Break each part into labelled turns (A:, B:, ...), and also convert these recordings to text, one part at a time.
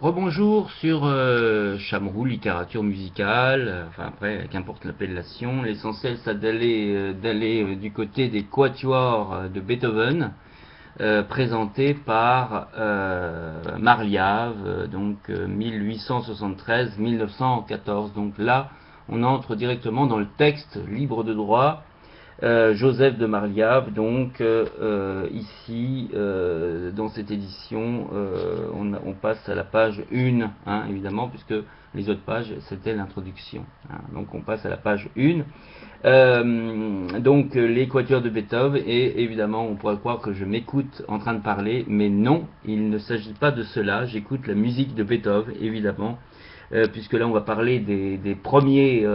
A: Rebonjour sur Chamrou, littérature musicale, enfin après, qu'importe l'appellation, l'essentiel c'est d'aller du côté des quatuors de Beethoven, présentés par Marliave, donc 1873-1914. Donc là, on entre directement dans le texte libre de droit. Joseph de Marliave, donc ici dans cette édition, on passe à la page 1, hein, évidemment, puisque les autres pages c'était l'introduction. Hein. Donc on passe à la page 1. Donc les quatuors de Beethoven, et évidemment on pourrait croire que je m'écoute en train de parler, mais non, il ne s'agit pas de cela. J'écoute la musique de Beethoven, évidemment. Puisque là on va parler des premiers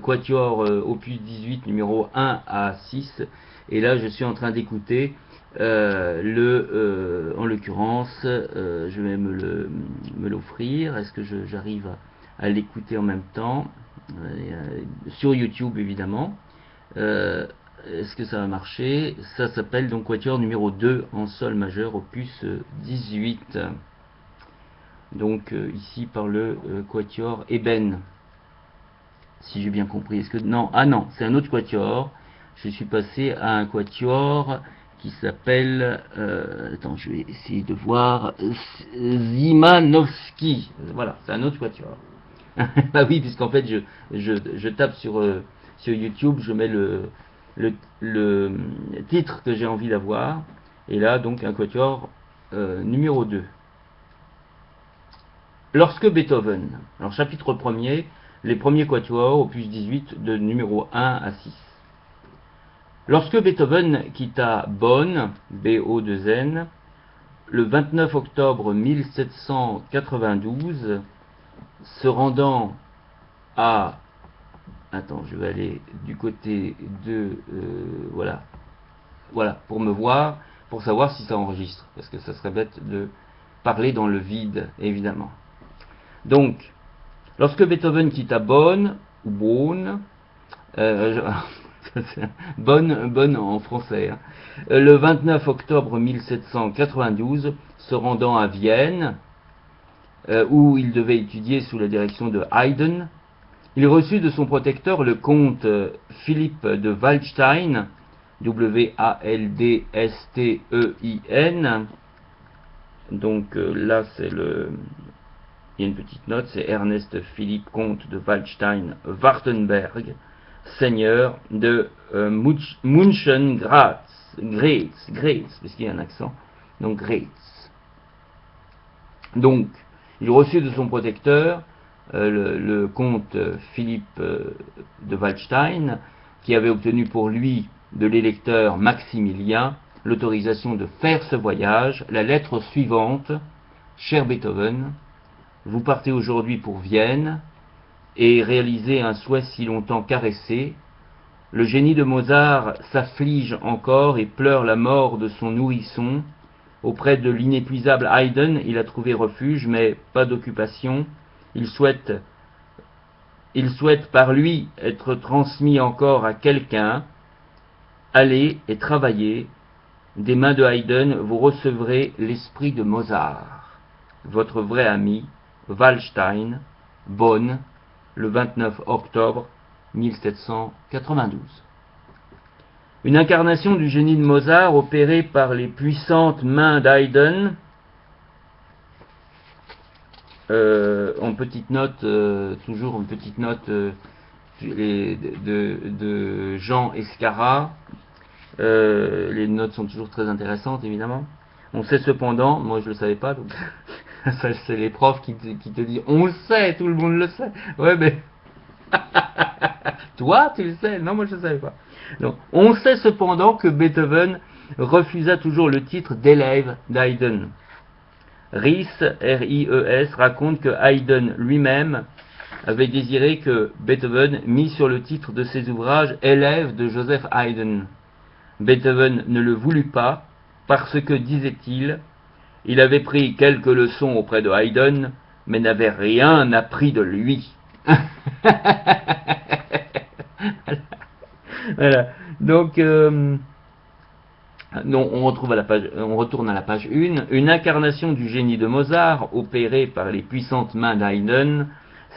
A: quatuors opus 18 numéro 1 à 6, et là je suis en train d'écouter en l'occurrence, je vais me l'offrir. Est-ce que j'arrive à l'écouter en même temps sur YouTube évidemment. Est-ce que ça va marcher? Ça s'appelle donc quatuor numéro 2 en sol majeur opus 18. Donc ici par le quatuor Eben, si j'ai bien compris. Est-ce que non? Ah non, c'est un autre quatuor. Je suis passé à un quatuor qui s'appelle attends, je vais essayer de voir, Zimanowski. Voilà, c'est un autre quatuor. Bah oui, puisqu'en fait je tape sur YouTube, je mets le titre que j'ai envie d'avoir, et là donc un quatuor numéro 2. Lorsque Beethoven, alors chapitre 1er, les premiers quatuors, opus 18, de numéro 1 à 6. Lorsque Beethoven quitta Bonn, BO2N, le 29 octobre 1792, se rendant à... Attends, je vais aller du côté de... voilà, pour me voir, pour savoir si ça enregistre, parce que ça serait bête de parler dans le vide, évidemment. Donc, lorsque Beethoven quitta Bonn, ou Bonn, Bonn en français, hein, le 29 octobre 1792, se rendant à Vienne, où il devait étudier sous la direction de Haydn, il reçut de son protecteur le comte Philippe de Waldstein, Waldstein, donc là c'est il y a une petite note, c'est Ernest Philippe comte de Waldstein-Wartenberg, seigneur de München-Gratz, parce qu'il y a un accent, donc Gratz. Donc, il reçut de son protecteur, le comte Philippe de Waldstein, qui avait obtenu pour lui de l'électeur Maximilien l'autorisation de faire ce voyage, la lettre suivante: Cher Beethoven, vous partez aujourd'hui pour Vienne et réalisez un souhait si longtemps caressé. Le génie de Mozart s'afflige encore et pleure la mort de son nourrisson. Auprès de l'inépuisable Haydn, il a trouvé refuge, mais pas d'occupation. Il souhaite par lui être transmis encore à quelqu'un. Allez et travaillez. Des mains de Haydn, vous recevrez l'esprit de Mozart. Votre vrai ami, Waldstein, Bonn, le 29 octobre 1792. Une incarnation du génie de Mozart opérée par les puissantes mains d'Haydn. En petite note, toujours une petite note de Jean Escara. Les notes sont toujours très intéressantes, évidemment. On sait cependant, moi je le savais pas, donc c'est les profs qui te disent on le sait, tout le monde le sait. Ouais, mais toi tu le sais, non, moi je le savais pas. Donc, on sait cependant que Beethoven refusa toujours le titre d'élève d'Haydn. Ries, R-I-E-S, raconte que Haydn lui-même avait désiré que Beethoven mît sur le titre de ses ouvrages élève de Joseph Haydn. Beethoven ne le voulut pas, parce que, disait-il, il avait pris quelques leçons auprès de Haydn, mais n'avait rien appris de lui. Voilà. Donc, Non, on retourne à la page 1. Une incarnation du génie de Mozart, opérée par les puissantes mains d'Haydn,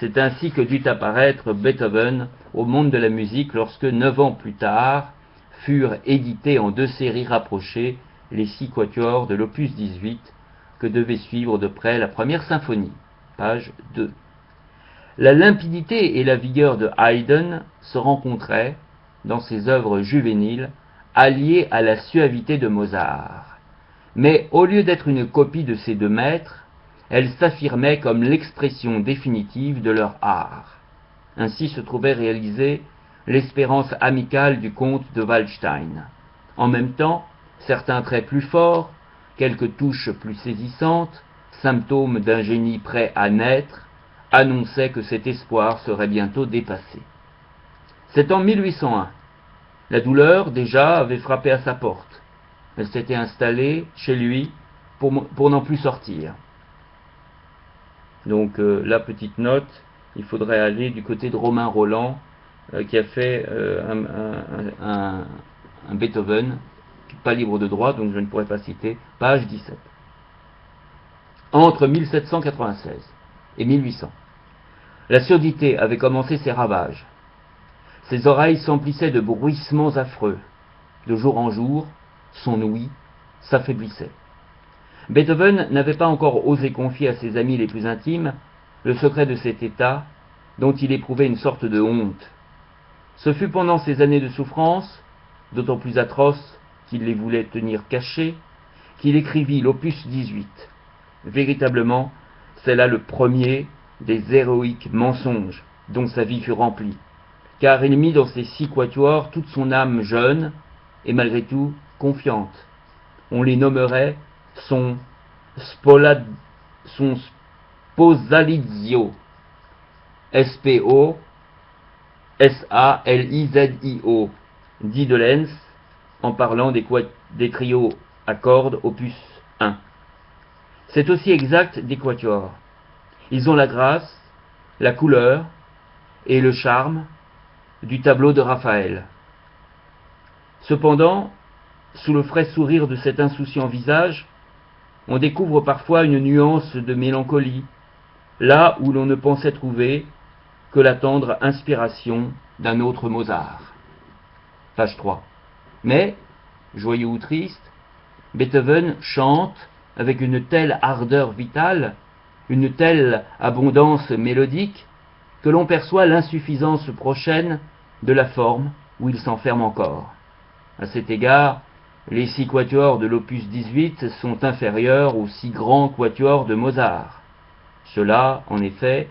A: c'est ainsi que dut apparaître Beethoven au monde de la musique lorsque, 9 ans plus tard, furent édités en 2 séries rapprochées les 6 quatuors de l'opus 18 que devait suivre de près la première symphonie. Page 2. La limpidité et la vigueur de Haydn se rencontraient, dans ses œuvres juvéniles, alliées à la suavité de Mozart. Mais au lieu d'être une copie de ces 2 maîtres, elles s'affirmaient comme l'expression définitive de leur art. Ainsi se trouvait réalisée l'espérance amicale du comte de Waldstein. En même temps, certains traits plus forts, quelques touches plus saisissantes, symptômes d'un génie prêt à naître, annonçaient que cet espoir serait bientôt dépassé. C'est en 1801. La douleur, déjà, avait frappé à sa porte. Elle s'était installée chez lui pour n'en plus sortir. Donc, la petite note, il faudrait aller du côté de Romain Roland, qui a fait un Beethoven, pas libre de droit, donc je ne pourrais pas citer, page 17. Entre 1796 et 1800, la surdité avait commencé ses ravages. Ses oreilles s'emplissaient de bruissements affreux. De jour en jour, son ouïe s'affaiblissait. Beethoven n'avait pas encore osé confier à ses amis les plus intimes le secret de cet état dont il éprouvait une sorte de honte. Ce fut pendant ces années de souffrance, d'autant plus atroces qu'il les voulait tenir cachées, qu'il écrivit l'opus 18. Véritablement, c'est là le premier des héroïques mensonges dont sa vie fut remplie, car il mit dans ses 6 quatuors toute son âme jeune et malgré tout confiante. On les nommerait son sposalizio, S-P-O-S-A-L-I-Z-I-O, dit de Lenz en parlant des trios à cordes opus 1. C'est aussi exact des quatuors. Ils ont la grâce, la couleur et le charme du tableau de Raphaël. Cependant, sous le frais sourire de cet insouciant visage, on découvre parfois une nuance de mélancolie, là où l'on ne pensait trouver que la tendre inspiration d'un autre Mozart. Page 3. Mais, joyeux ou triste, Beethoven chante avec une telle ardeur vitale, une telle abondance mélodique, que l'on perçoit l'insuffisance prochaine de la forme où il s'enferme encore. À cet égard, les 6 quatuors de l'opus 18 sont inférieurs aux 6 grands quatuors de Mozart. Cela, en effet,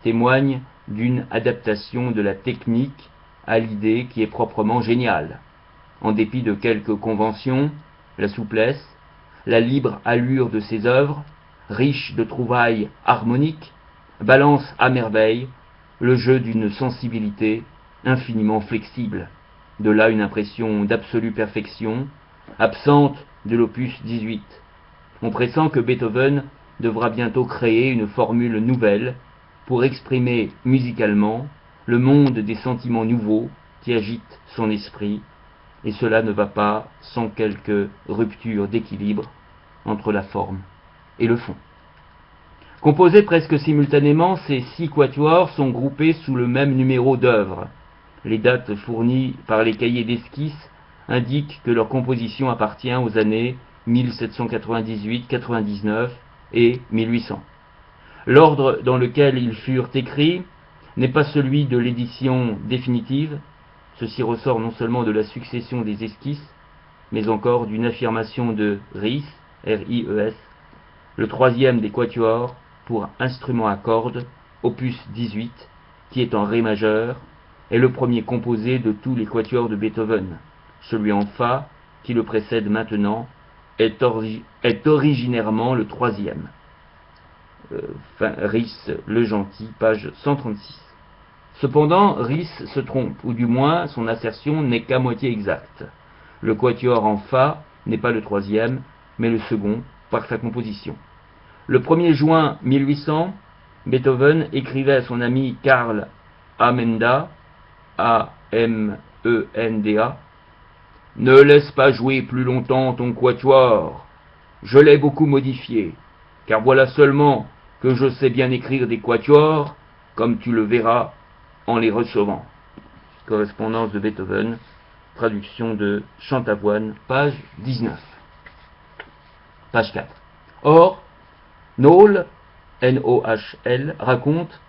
A: témoigne d'une adaptation de la technique à l'idée qui est proprement géniale. En dépit de quelques conventions, la souplesse, la libre allure de ses œuvres, riches de trouvailles harmoniques, balance à merveille le jeu d'une sensibilité infiniment flexible. De là une impression d'absolue perfection, absente de l'opus 18. On pressent que Beethoven devra bientôt créer une formule nouvelle pour exprimer musicalement le monde des sentiments nouveaux qui agitent son esprit, et cela ne va pas sans quelque rupture d'équilibre entre la forme et le fond. Composés presque simultanément, ces 6 quatuors sont groupés sous le même numéro d'œuvre. Les dates fournies par les cahiers d'esquisse indiquent que leur composition appartient aux années 1798, 99 et 1800. L'ordre dans lequel ils furent écrits n'est pas celui de l'édition définitive. Ceci ressort non seulement de la succession des esquisses, mais encore d'une affirmation de Ries, R-I-E-S, le 3e des quatuors pour instrument à cordes, opus 18, qui est en Ré majeur, est le premier composé de tous les quatuors de Beethoven. Celui en Fa, qui le précède maintenant, est originairement le 3e. Ries le Gentil, page 136. Cependant, Ries se trompe, ou du moins son assertion n'est qu'à moitié exacte. Le quatuor en Fa n'est pas le 3e, mais le second par sa composition. Le 1er juin 1800, Beethoven écrivait à son ami Karl Amenda, A-M-E-N-D-A, ne laisse pas jouer plus longtemps ton quatuor. Je l'ai beaucoup modifié, car voilà seulement que je sais bien écrire des quatuors, comme tu le verras en les recevant. Correspondance de Beethoven, traduction de Chantavoine, page 19. Page 4. Or, Nohl, N-O-H-L, raconte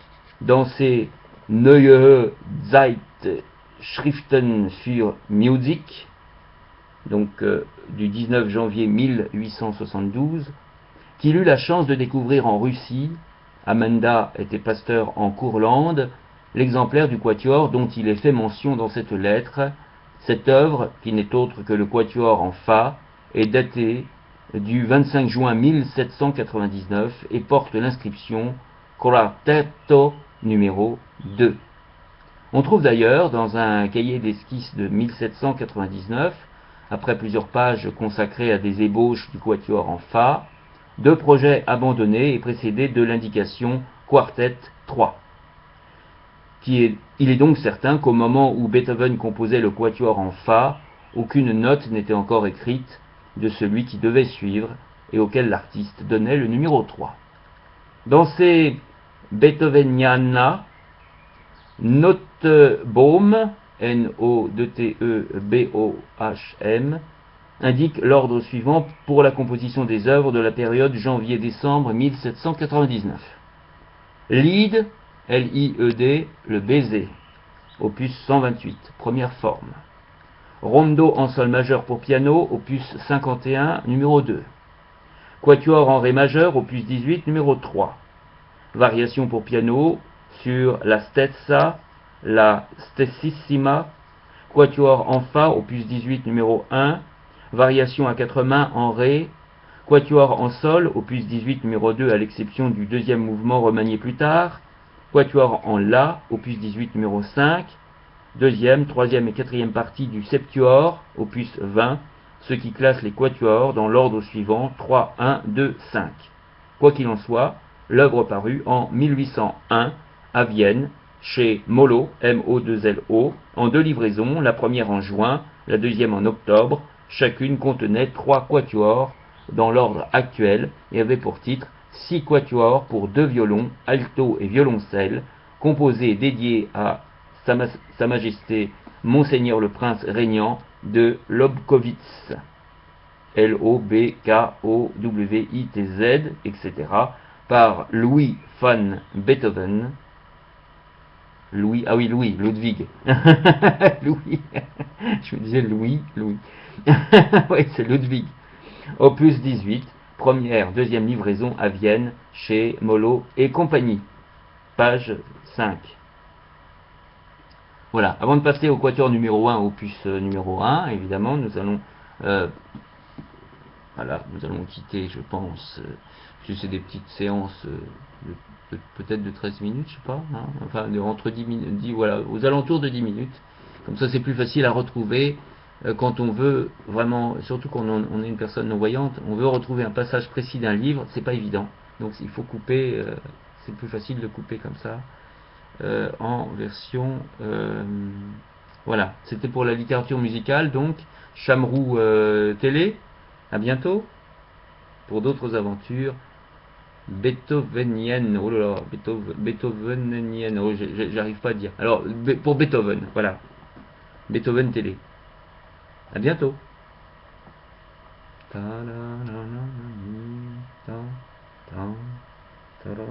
A: dans ses Neue Zeitschriften für Musik, donc du 19 janvier 1872, qu'il eut la chance de découvrir en Russie, Amenda était pasteur en Courlande, l'exemplaire du quatuor dont il est fait mention dans cette lettre. Cette œuvre, qui n'est autre que le quatuor en fa, est datée du 25 juin 1799 et porte l'inscription Quartetto numéro 2. On trouve d'ailleurs dans un cahier d'esquisses de 1799, après plusieurs pages consacrées à des ébauches du quatuor en fa, deux projets abandonnés et précédés de l'indication Quartet 3. Il est donc certain qu'au moment où Beethoven composait le quatuor en fa, aucune note n'était encore écrite de celui qui devait suivre et auquel l'artiste donnait le numéro 3. Dans ces Beethoveniana, Nottebohm, N-O-T-E-B-O-H-M, indique l'ordre suivant pour la composition des œuvres de la période janvier-décembre 1799. Lied, L-I-E-D, le baiser, opus 128, première forme. Rondo en sol majeur pour piano, opus 51, numéro 2. Quatuor en ré majeur, opus 18, numéro 3. Variation pour piano sur la stezza, la stessissima. Quatuor en fa, opus 18, numéro 1. Variation à quatre mains en ré. Quatuor en sol, opus 18, numéro 2, à l'exception du deuxième mouvement remanié plus tard. Quatuor en la, opus 18, numéro 5. Deuxième, troisième et quatrième partie du septuor, opus 20, ce qui classe les quatuors dans l'ordre suivant 3, 1, 2, 5. Quoi qu'il en soit, l'œuvre parut en 1801 à Vienne, chez Molo, M-O-2-L-O, en deux livraisons, la première en juin, la deuxième en octobre. Chacune contenait 3 quatuors dans l'ordre actuel et avait pour titre 6 quatuors pour 2 violons, alto et violoncelle, composés et dédiés à Sa Majesté Monseigneur le Prince régnant de Lobkowitz, L-O-B-K-O-W-I-T-Z, etc., par Louis van Beethoven. Louis, ah oui, Louis, Ludwig. Louis, je me disais Louis. Oui, c'est Ludwig. Opus 18, première, deuxième livraison à Vienne, chez Molo et compagnie. Page 5. Voilà, avant de passer au quatuor numéro 1, opus numéro 1, évidemment, nous allons quitter, je pense, c'est des petites séances peut-être de 13 minutes, je sais pas, hein, enfin entre 10 minutes, voilà, aux alentours de 10 minutes. Comme ça, c'est plus facile à retrouver quand on veut vraiment, surtout quand on est une personne non-voyante, on veut retrouver un passage précis d'un livre, c'est pas évident. Donc il faut couper, c'est plus facile de couper comme ça. En version voilà, c'était pour la littérature musicale, donc Chamrou Télé, à bientôt pour d'autres aventures beethoveniennes. Oh là là, beethoveniennes, oh, j'arrive pas à dire. Alors pour Beethoven, voilà, Beethoven Télé, à bientôt. Ta -la -la -la -la -la -ta -ta -ta -ta.